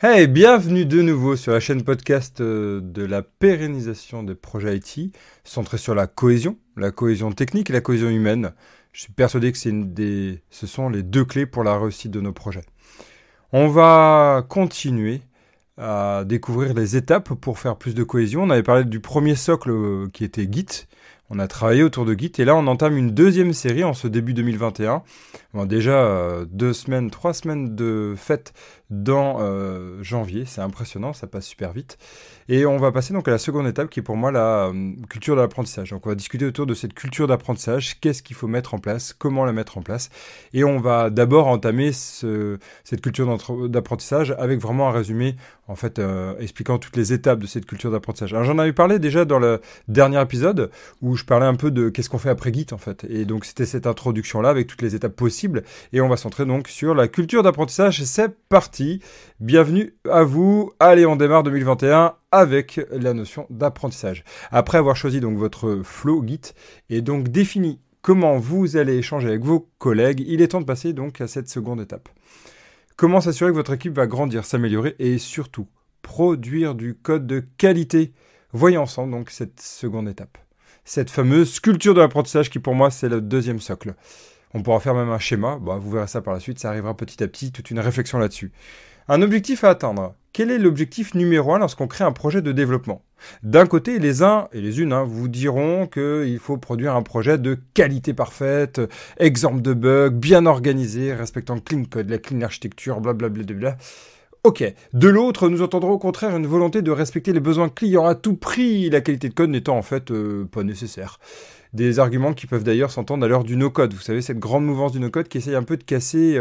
Hey, bienvenue de nouveau sur la chaîne podcast de la pérennisation des projets IT, centré sur la cohésion technique et la cohésion humaine. Je suis persuadé que ce sont les deux clés pour la réussite de nos projets. On va continuer à découvrir les étapes pour faire plus de cohésion. On avait parlé du premier socle qui était Git. On a travaillé autour de Git et là on entame une deuxième série en ce début 2021. Bon, déjà 3 semaines de fête dans janvier, c'est impressionnant, ça passe super vite. Et on va passer donc à la seconde étape qui est pour moi la culture de l'apprentissage. Donc on va discuter autour de cette culture d'apprentissage, qu'est-ce qu'il faut mettre en place, comment la mettre en place. Et on va d'abord entamer cette culture d'apprentissage avec vraiment un résumé en fait expliquant toutes les étapes de cette culture d'apprentissage. Alors j'en avais parlé déjà dans le dernier épisode où je parlais un peu de qu'est-ce qu'on fait après Git en fait. Et donc c'était cette introduction là avec toutes les étapes possibles et on va centrer donc sur la culture d'apprentissage. C'est parti. Bienvenue à vous. Allez, on démarre 2021 avec la notion d'apprentissage. Après avoir choisi donc votre flow Git et donc défini comment vous allez échanger avec vos collègues, il est temps de passer donc à cette seconde étape. Comment s'assurer que votre équipe va grandir, s'améliorer et surtout produire du code de qualité. Voyons ensemble donc cette seconde étape. Cette fameuse culture de l'apprentissage qui pour moi c'est le deuxième socle. On pourra faire même un schéma, vous verrez ça par la suite, ça arrivera petit à petit, toute une réflexion là-dessus. Un objectif à atteindre. Quel est l'objectif numéro 1 lorsqu'on crée un projet de développement? D'un côté, les uns et les unes vous diront qu'il faut produire un projet de qualité parfaite, exemple de bugs, bien organisé, respectant le clean code, la clean architecture, blablabla. Ok. De l'autre, nous entendrons au contraire une volonté de respecter les besoins clients à tout prix, la qualité de code n'étant en fait pas nécessaire. Des arguments qui peuvent d'ailleurs s'entendre à l'heure du no-code. Vous savez, cette grande mouvance du no-code qui essaye un peu de casser,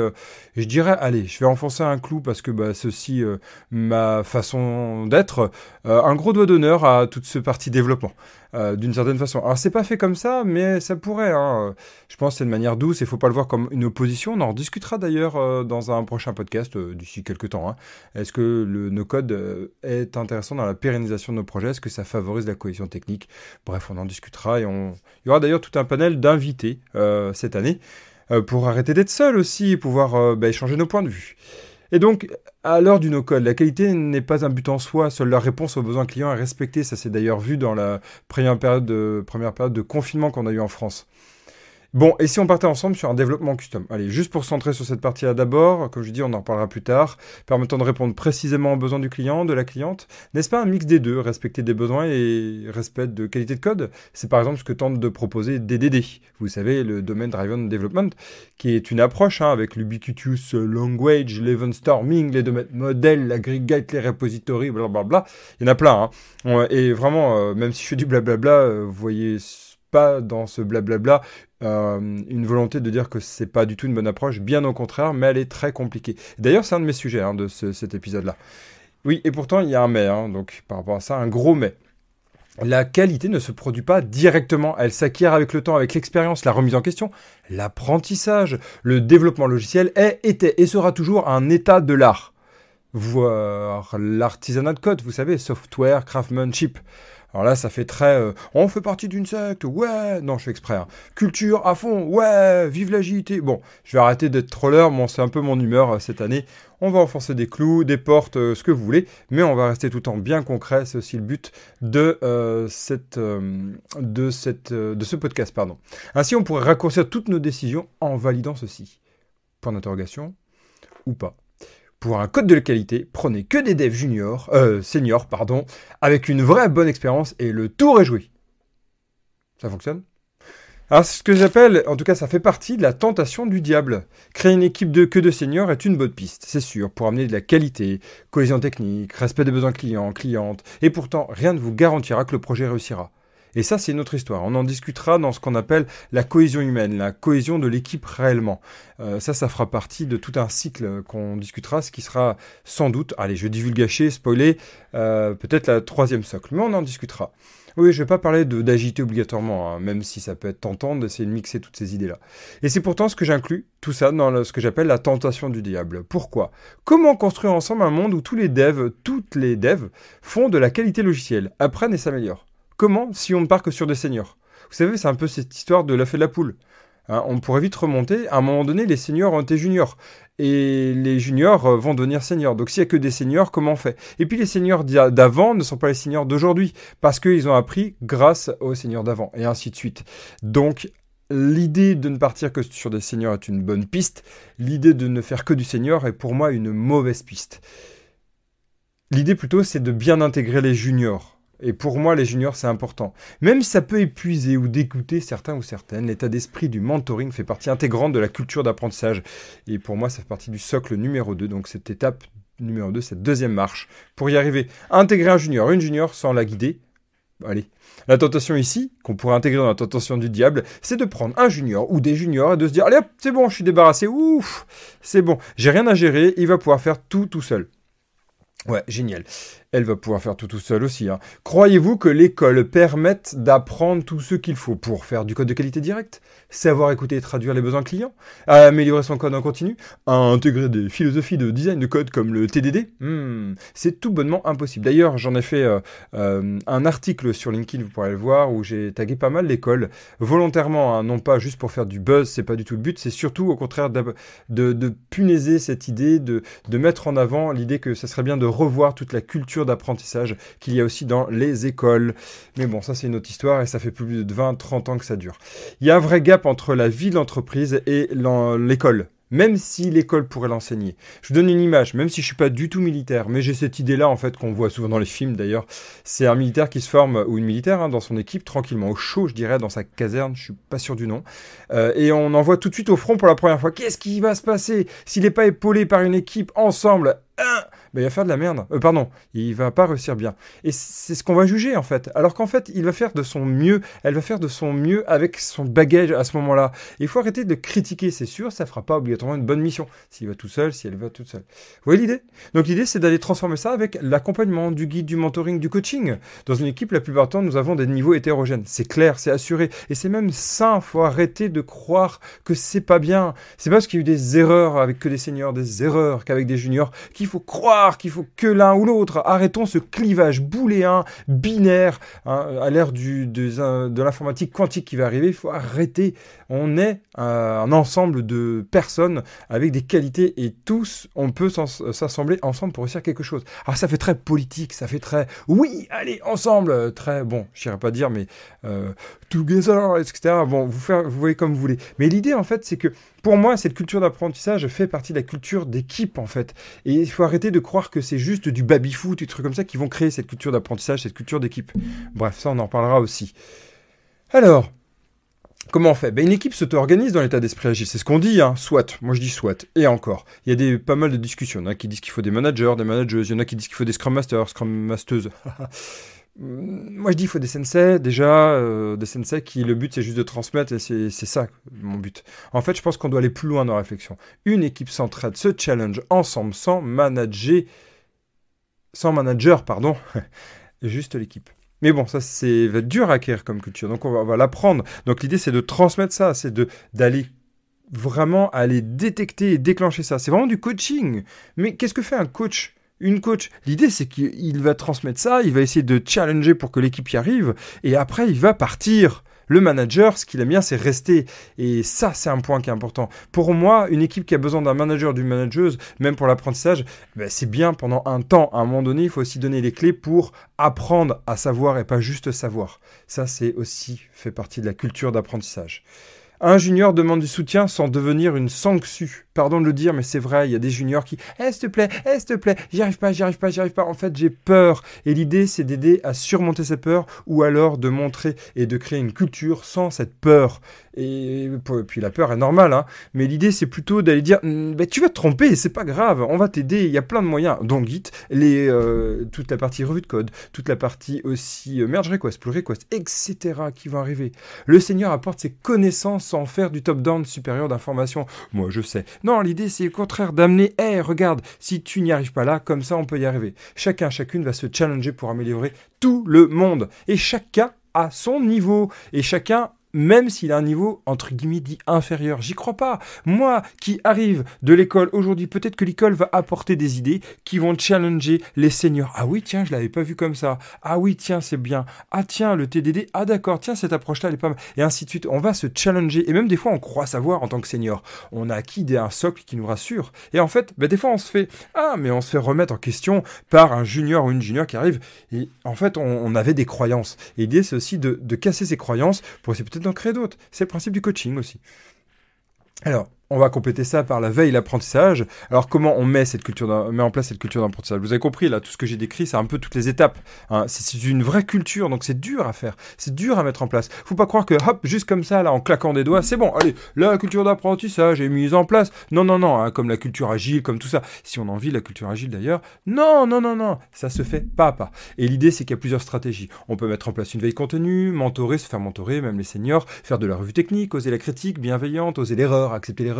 je dirais, allez, je vais enfoncer un clou parce que ceci, ma façon d'être, un gros doigt d'honneur à toute ce parti développement, d'une certaine façon. Alors, c'est pas fait comme ça, mais ça pourrait. Je pense que c'est de manière douce et il faut pas le voir comme une opposition. On en rediscutera d'ailleurs dans un prochain podcast d'ici quelques temps. Est-ce que le no-code est intéressant dans la pérennisation de nos projets? Est-ce que ça favorise la cohésion technique? Bref, on en discutera et il y aura d'ailleurs tout un panel d'invités cette année pour arrêter d'être seul aussi et pouvoir échanger nos points de vue. Et donc, à l'heure du no-code, la qualité n'est pas un but en soi, seule la réponse aux besoins clients est respectée. Ça s'est d'ailleurs vu dans la première période de confinement qu'on a eu en France. Bon, et si on partait ensemble sur un développement custom? Allez, juste pour se centrer sur cette partie-là d'abord, comme je dis, on en reparlera plus tard, permettant de répondre précisément aux besoins du client, de la cliente. N'est-ce pas un mix des deux, respecter des besoins et respect de qualité de code? C'est par exemple ce que tente de proposer DDD, vous savez, le Domain Driven Development, qui est une approche avec l'ubiquitous language, l'event storming, les domaines modèles, l'aggregate, les repositories, blablabla. Il y en a plein, Et vraiment, même si je fais du blablabla, vous voyez pas dans ce blablabla une volonté de dire que c'est pas du tout une bonne approche, bien au contraire, mais elle est très compliquée. D'ailleurs, c'est un de mes sujets de cet épisode-là. Oui, et pourtant, il y a un mais, donc par rapport à ça, un gros mais. La qualité ne se produit pas directement, elle s'acquiert avec le temps, avec l'expérience, la remise en question, l'apprentissage. Le développement logiciel était et sera toujours un état de l'art. Voire l'artisanat de code, vous savez, software, craftsmanship. Alors là, ça fait très on fait partie d'une secte, ouais, non, je fais exprès. Culture à fond, ouais, vive l'agilité. Bon, je vais arrêter d'être troller, c'est un peu mon humeur cette année. On va enfoncer des clous, des portes, ce que vous voulez, mais on va rester tout le temps bien concret. C'est aussi le but de ce podcast, pardon. Ainsi, on pourrait raccourcir toutes nos décisions en validant ceci. Point d'interrogation, ou pas. Pour un code de qualité, prenez que des devs seniors, avec une vraie bonne expérience et le tour est joué. Ça fonctionne? Alors, c'est ce que j'appelle, en tout cas, ça fait partie de la tentation du diable. Créer une équipe que de seniors est une bonne piste, c'est sûr, pour amener de la qualité, cohésion technique, respect des besoins clients, clientes, et pourtant, rien ne vous garantira que le projet réussira. Et ça, c'est une autre histoire. On en discutera dans ce qu'on appelle la cohésion humaine, la cohésion de l'équipe réellement. Ça fera partie de tout un cycle qu'on discutera, ce qui sera sans doute, allez, je vais divulgacher, spoiler, peut-être la troisième socle, mais on en discutera. Oui, je ne vais pas parler d'agilité obligatoirement, même si ça peut être tentant d'essayer de mixer toutes ces idées-là. Et c'est pourtant ce que j'inclus, tout ça, dans ce que j'appelle la tentation du diable. Pourquoi? Comment construire ensemble un monde où toutes les devs font de la qualité logicielle, apprennent et s'améliorent? Comment si on ne part que sur des seniors? Vous savez, c'est un peu cette histoire de l'œuf et de la poule. Hein, on pourrait vite remonter. À un moment donné, les seniors ont été juniors. Et les juniors vont devenir seniors. Donc s'il n'y a que des seniors, comment on fait? Et puis les seniors d'avant ne sont pas les seniors d'aujourd'hui, parce qu'ils ont appris grâce aux seniors d'avant, et ainsi de suite. Donc l'idée de ne partir que sur des seniors est une bonne piste. L'idée de ne faire que du senior est pour moi une mauvaise piste. L'idée plutôt, c'est de bien intégrer les juniors. Et pour moi, les juniors, c'est important. Même si ça peut épuiser ou dégoûter certains ou certaines, l'état d'esprit du mentoring fait partie intégrante de la culture d'apprentissage. Et pour moi, ça fait partie du socle numéro 2. Donc cette étape numéro 2, cette deuxième marche. Pour y arriver, intégrer un junior, une junior sans la guider. Allez. La tentation ici, qu'on pourrait intégrer dans la tentation du diable, c'est de prendre un junior ou des juniors et de se dire, allez hop, c'est bon, je suis débarrassé, ouf, c'est bon, j'ai rien à gérer, il va pouvoir faire tout seul. Ouais, génial. Elle va pouvoir faire tout seul aussi. Hein. Croyez-vous que l'école permette d'apprendre tout ce qu'il faut pour faire du code de qualité direct, savoir écouter et traduire les besoins clients, à améliorer son code en continu, à intégrer des philosophies de design de code comme le TDD? C'est tout bonnement impossible. D'ailleurs, j'en ai fait un article sur LinkedIn, vous pourrez le voir, où j'ai tagué pas mal l'école, volontairement, hein, non pas juste pour faire du buzz, c'est pas du tout le but, c'est surtout au contraire de punaiser cette idée, de mettre en avant l'idée que ça serait bien de revoir toute la culture d'apprentissage qu'il y a aussi dans les écoles. Mais bon, ça c'est une autre histoire et ça fait plus de 20-30 ans que ça dure. Il y a un vrai gap entre la vie de l'entreprise et l'école. Même si l'école pourrait l'enseigner. Je vous donne une image, même si je suis pas du tout militaire, mais j'ai cette idée-là en fait qu'on voit souvent dans les films d'ailleurs. C'est un militaire qui se forme, ou une militaire, hein, dans son équipe, tranquillement au chaud, je dirais, dans sa caserne, je suis pas sûr du nom. Et on envoie tout de suite au front pour la première fois. Qu'est-ce qui va se passer s'il n'est pas épaulé par une équipe ensemble? Ben, il va faire de la merde. Pardon, il va pas réussir bien. Et c'est ce qu'on va juger en fait. Alors qu'en fait, il va faire de son mieux, elle va faire de son mieux avec son bagage à ce moment-là. Il faut arrêter de critiquer, c'est sûr, ça fera pas obligatoirement une bonne mission. S'il va tout seul, si elle va toute seule. Vous voyez l'idée? Donc l'idée, c'est d'aller transformer ça avec l'accompagnement, du guide, du mentoring, du coaching. Dans une équipe, la plupart du temps, nous avons des niveaux hétérogènes. C'est clair, c'est assuré. Et c'est même sain, faut arrêter de croire que c'est pas bien. C'est pas parce qu'il y a eu des erreurs avec que des seniors, des erreurs qu'avec des juniors, qu'il faut croire qu'il faut que l'un ou l'autre. Arrêtons ce clivage booléen, binaire, hein, à l'ère de l'informatique quantique qui va arriver. Il faut arrêter. On est un ensemble de personnes avec des qualités et tous, on peut s'assembler ensemble pour réussir quelque chose. Alors ça fait très politique, ça fait très, oui, allez, ensemble, très, bon, je n'irai pas dire, mais together, etc. Bon, vous voyez comme vous voulez. Mais l'idée, en fait, c'est que pour moi, cette culture d'apprentissage fait partie de la culture d'équipe, en fait. Et il faut arrêter de croire que c'est juste du baby-foot, des trucs comme ça qui vont créer cette culture d'apprentissage, cette culture d'équipe. Bref, ça, on en reparlera aussi. Alors, comment on fait? Une équipe s'auto-organise dans l'état d'esprit agile. C'est ce qu'on dit, hein. Soit. Moi, je dis soit. Et encore. Il y a pas mal de discussions. Il y en a qui disent qu'il faut des managers, des manageuses. Il y en a qui disent qu'il faut des scrum masters, scrum masteuses. Moi, je dis qu'il faut des sensei, déjà, des sensei qui, le but, c'est juste de transmettre, et c'est ça, mon but. En fait, je pense qu'on doit aller plus loin dans la réflexion. Une équipe s'entraide, se challenge ensemble, sans manager, pardon, juste l'équipe. Mais bon, ça, va être dur à acquérir comme culture, donc on va l'apprendre. Donc l'idée, c'est de transmettre ça, c'est d'aller vraiment aller détecter et déclencher ça. C'est vraiment du coaching. Mais qu'est-ce que fait un coach? Une coach, l'idée c'est qu'il va transmettre ça, il va essayer de challenger pour que l'équipe y arrive, et après il va partir. Le manager, ce qu'il aime bien, c'est rester. Et ça, c'est un point qui est important. Pour moi, une équipe qui a besoin d'un manager, d'une manageuse, même pour l'apprentissage, c'est bien pendant un temps. À un moment donné, il faut aussi donner les clés pour apprendre à savoir et pas juste savoir. Ça, c'est aussi fait partie de la culture d'apprentissage. Un junior demande du soutien sans devenir une sangsue. Pardon de le dire, mais c'est vrai, il y a des juniors qui « s'il te plaît, j'y arrive pas. En fait, j'ai peur. » Et l'idée, c'est d'aider à surmonter ces peurs ou alors de montrer et de créer une culture sans cette peur. Et puis la peur est normale, hein, mais l'idée, c'est plutôt d'aller dire tu vas te tromper, c'est pas grave, on va t'aider, il y a plein de moyens. Donc Git, toute la partie revue de code, toute la partie aussi merge request, pull request, etc. qui vont arriver. Le senior apporte ses connaissances sans faire du top-down supérieur d'information. Moi, je sais. Non, l'idée, c'est au contraire d'amener, regarde, si tu n'y arrives pas là, comme ça, on peut y arriver. Chacune va se challenger pour améliorer tout le monde. Et chacun à son niveau. Et chacun même s'il a un niveau, entre guillemets, dit inférieur. J'y crois pas. Moi, qui arrive de l'école aujourd'hui, peut-être que l'école va apporter des idées qui vont challenger les seniors. Ah oui, tiens, je l'avais pas vu comme ça. Ah oui, tiens, c'est bien. Ah tiens, le TDD. Ah d'accord, tiens, cette approche-là, elle est pas mal. Et ainsi de suite. On va se challenger. Et même des fois, on croit savoir en tant que senior. On a acquis un socle qui nous rassure. Et en fait, des fois, on se fait remettre en question par un junior ou une junior qui arrive. Et en fait, on avait des croyances. Et l'idée, c'est aussi de casser ces croyances pour essayer peut-être d'en créer d'autres. C'est le principe du coaching aussi. Alors, on va compléter ça par la veille, l'apprentissage. Alors, comment on met en place cette culture d'apprentissage? Vous avez compris, là, tout ce que j'ai décrit, c'est un peu toutes les étapes. Hein. C'est une vraie culture, donc c'est dur à faire. C'est dur à mettre en place. Faut pas croire que, hop, juste comme ça, là, en claquant des doigts, c'est bon. Allez, la culture d'apprentissage est mise en place. Non, hein, comme la culture agile, comme tout ça. Si on en vit la culture agile, d'ailleurs, non. Ça se fait pas à pas. Et l'idée, c'est qu'il y a plusieurs stratégies. On peut mettre en place une veille continue, se faire mentorer, même les seniors, faire de la revue technique, oser la critique bienveillante, oser l'erreur, accepter l'erreur.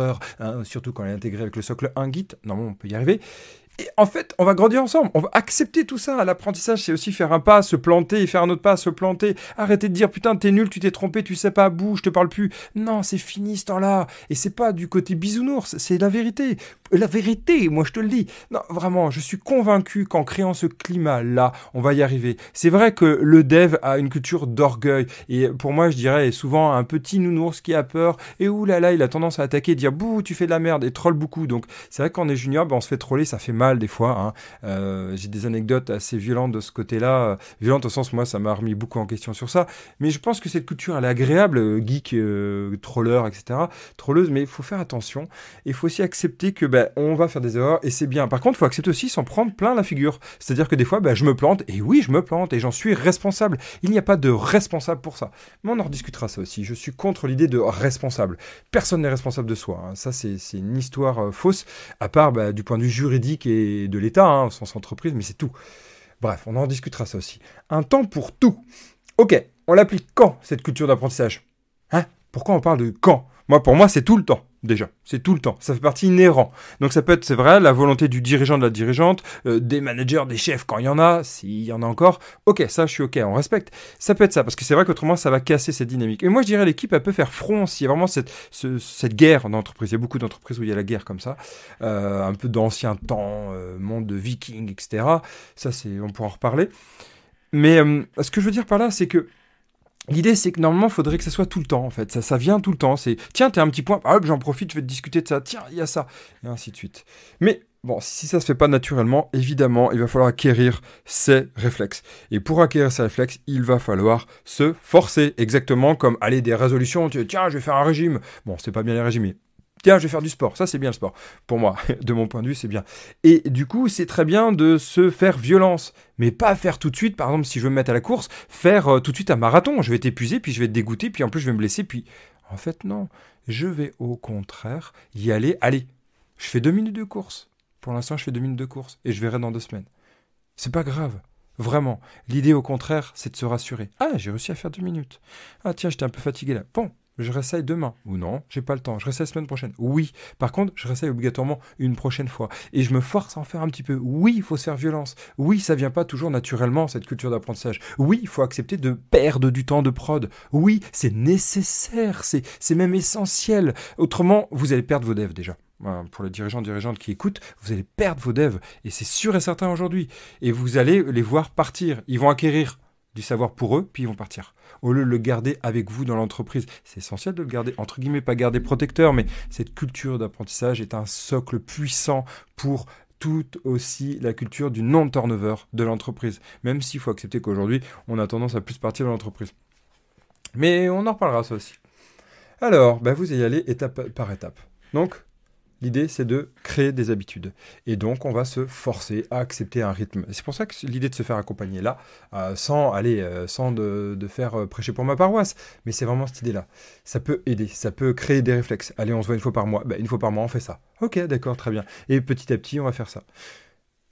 Surtout quand elle est intégrée avec le socle 1 Git. Normalement, on peut y arriver. Et en fait, on va grandir ensemble. On va accepter tout ça. L'apprentissage, c'est aussi faire un pas, se planter, et faire un autre pas, se planter. Arrêter de dire, putain, t'es nul, tu t'es trompé, tu sais pas, bouge, je te parle plus. Non, c'est fini ce temps-là. Et c'est pas du côté bisounours, c'est la vérité. La vérité, moi je te le dis. Non, vraiment, je suis convaincu qu'en créant ce climat-là, on va y arriver. C'est vrai que le dev a une culture d'orgueil. Et pour moi, je dirais souvent un petit nounours qui a peur. Et oulala, il a tendance à attaquer, dire, bouh, tu fais de la merde, et troll beaucoup. Donc, c'est vrai que quand on est junior, on se fait troller, ça fait mal des fois. Hein. J'ai des anecdotes assez violentes de ce côté-là. Violentes au sens, moi, ça m'a remis beaucoup en question sur ça. Mais je pense que cette culture, elle est agréable, geek, troller, etc. Trolleuse, mais il faut faire attention. Et il faut aussi accepter que on va faire des erreurs et c'est bien. Par contre, il faut accepter aussi s'en prendre plein la figure. C'est-à-dire que des fois, je me plante. Et oui, je me plante et j'en suis responsable. Il n'y a pas de responsable pour ça. Mais on en rediscutera ça aussi. Je suis contre l'idée de responsable. Personne n'est responsable de soi. Hein. Ça, c'est une histoire fausse, à part du point de vue juridique et de l'État, au sens entreprise, mais c'est tout. Bref, on en discutera ça aussi. Un temps pour tout. Ok, on l'applique quand, cette culture d'apprentissage? Hein? Pourquoi on parle de quand? Pour moi, c'est tout le temps. Déjà, c'est tout le temps. Ça fait partie inhérent. Donc ça peut être, c'est vrai, la volonté du dirigeant, de la dirigeante, des managers, des chefs, quand il y en a, s'il y en a encore. Ok, ça, je suis ok, on respecte. Ça peut être ça, parce que c'est vrai qu'autrement, ça va casser cette dynamique. Et moi, je dirais, l'équipe, elle peut faire front s'il y a vraiment cette guerre d'entreprise. Il y a beaucoup d'entreprises où il y a la guerre comme ça, un peu d'ancien temps, monde de vikings, etc. Ça, on pourra en reparler. Mais ce que je veux dire par là, c'est que l'idée, c'est que normalement, il faudrait que ça soit tout le temps, en fait. Ça vient tout le temps. C'est, tiens, t'as un petit point, hop, j'en profite, je vais te discuter de ça. Tiens, il y a ça. Et ainsi de suite. Mais bon, si ça se fait pas naturellement, évidemment, il va falloir acquérir ces réflexes. Et pour acquérir ces réflexes, il va falloir se forcer. Exactement comme, aller des résolutions. Tiens, je vais faire un régime. Bon, c'est pas bien les régimes. Tiens, je vais faire du sport. Ça, c'est bien le sport. Pour moi, de mon point de vue, c'est bien. Et du coup, c'est très bien de se faire violence. Mais pas faire tout de suite, par exemple, si je veux me mettre à la course, faire tout de suite un marathon. Je vais t'épuiser, puis je vais te dégoûter, puis en plus, je vais me blesser. Puis, en fait, non. Je vais au contraire y aller. Allez, je fais 2 minutes de course. Pour l'instant, je fais 2 minutes de course. Et je verrai dans 2 semaines. C'est pas grave. Vraiment. L'idée, au contraire, c'est de se rassurer. Ah, j'ai réussi à faire 2 minutes. Ah, tiens, j'étais un peu fatigué là. Bon. Je réessaye demain. Ou non, j'ai pas le temps. Je réessaye la semaine prochaine. Oui. Par contre, je réessaye obligatoirement une prochaine fois. Et je me force à en faire un petit peu. Oui, il faut se faire violence. Oui, ça vient pas toujours naturellement, cette culture d'apprentissage. Oui, il faut accepter de perdre du temps de prod. Oui, c'est nécessaire. C'est même essentiel. Autrement, vous allez perdre vos devs déjà. Pour les dirigeantes qui écoutent, vous allez perdre vos devs. Et c'est sûr et certain aujourd'hui. Et vous allez les voir partir. Ils vont acquérir du savoir pour eux, puis ils vont partir. Au lieu de le garder avec vous dans l'entreprise. C'est essentiel de le garder, entre guillemets, pas garder protecteur, mais cette culture d'apprentissage est un socle puissant pour toute aussi la culture du non-turnover de l'entreprise. Même s'il faut accepter qu'aujourd'hui, on a tendance à plus partir de l'entreprise. Mais on en reparlera ça aussi. Alors, vous allez y aller étape par étape. Donc, l'idée, c'est de créer des habitudes. Et donc, on va se forcer à accepter un rythme. C'est pour ça que l'idée de se faire accompagner là, sans de faire prêcher pour ma paroisse, mais c'est vraiment cette idée-là. Ça peut aider, ça peut créer des réflexes. Allez, on se voit une fois par mois. Une fois par mois, on fait ça. Ok, d'accord, très bien. Et petit à petit, on va faire ça.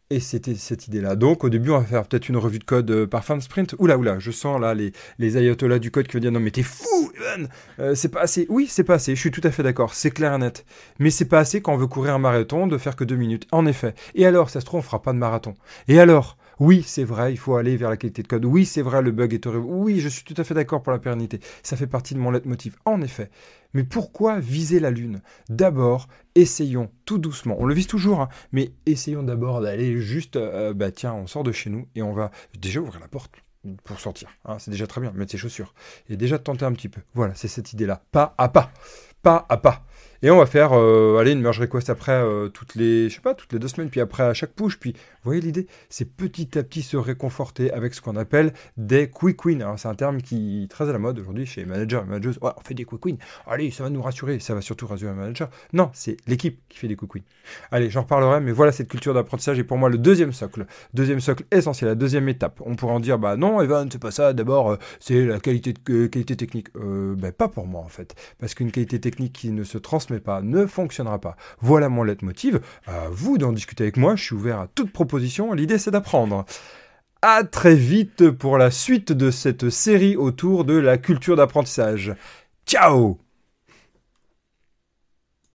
Et c'était cette idée-là. Donc, au début, on va faire peut-être une revue de code par fin de sprint. Oula, je sens là les ayatollahs du code qui vont dire « Non, mais t'es fou, Evan c'est pas assez. » Oui, c'est pas assez, je suis tout à fait d'accord, c'est clair et net. Mais c'est pas assez quand on veut courir un marathon de faire que 2 minutes. En effet. Et alors, ça se trouve, on fera pas de marathon. Et alors, Oui, c'est vrai, il faut aller vers la qualité de code. Oui, c'est vrai, le bug est horrible. Oui, je suis tout à fait d'accord pour la pérennité. Ça fait partie de mon leitmotiv, en effet. Mais pourquoi viser la Lune? D'abord, essayons tout doucement. On le vise toujours, hein, mais essayons d'abord d'aller juste, tiens, on sort de chez nous et on va déjà ouvrir la porte pour sortir. Hein, c'est déjà très bien, mettre ses chaussures. Et déjà de tenter un petit peu. Voilà, c'est cette idée-là. Pas à pas. Pas à pas. Et on va faire une merge request après toutes les 2 semaines, puis après à chaque push. Puis, vous voyez l'idée, c'est petit à petit se réconforter avec ce qu'on appelle des quick wins. Alors, c'est un terme qui est très à la mode aujourd'hui chez les managers et managers. Ouais, on fait des quick wins. Allez, ça va nous rassurer. Ça va surtout rassurer un manager. Non, c'est l'équipe qui fait des quick wins. Allez, j'en reparlerai, mais voilà cette culture d'apprentissage est pour moi le deuxième socle. Deuxième socle essentiel, la deuxième étape. On pourrait en dire, bah non, Evan, c'est pas ça. D'abord, c'est la qualité technique. Pas pour moi en fait. Parce qu'une qualité technique qui ne se transmet pas ne fonctionnera pas. Voilà mon leitmotiv. À vous d'en discuter avec moi. Je suis ouvert à toute proposition. L'idée, c'est d'apprendre. À très vite pour la suite de cette série autour de la culture d'apprentissage. Ciao!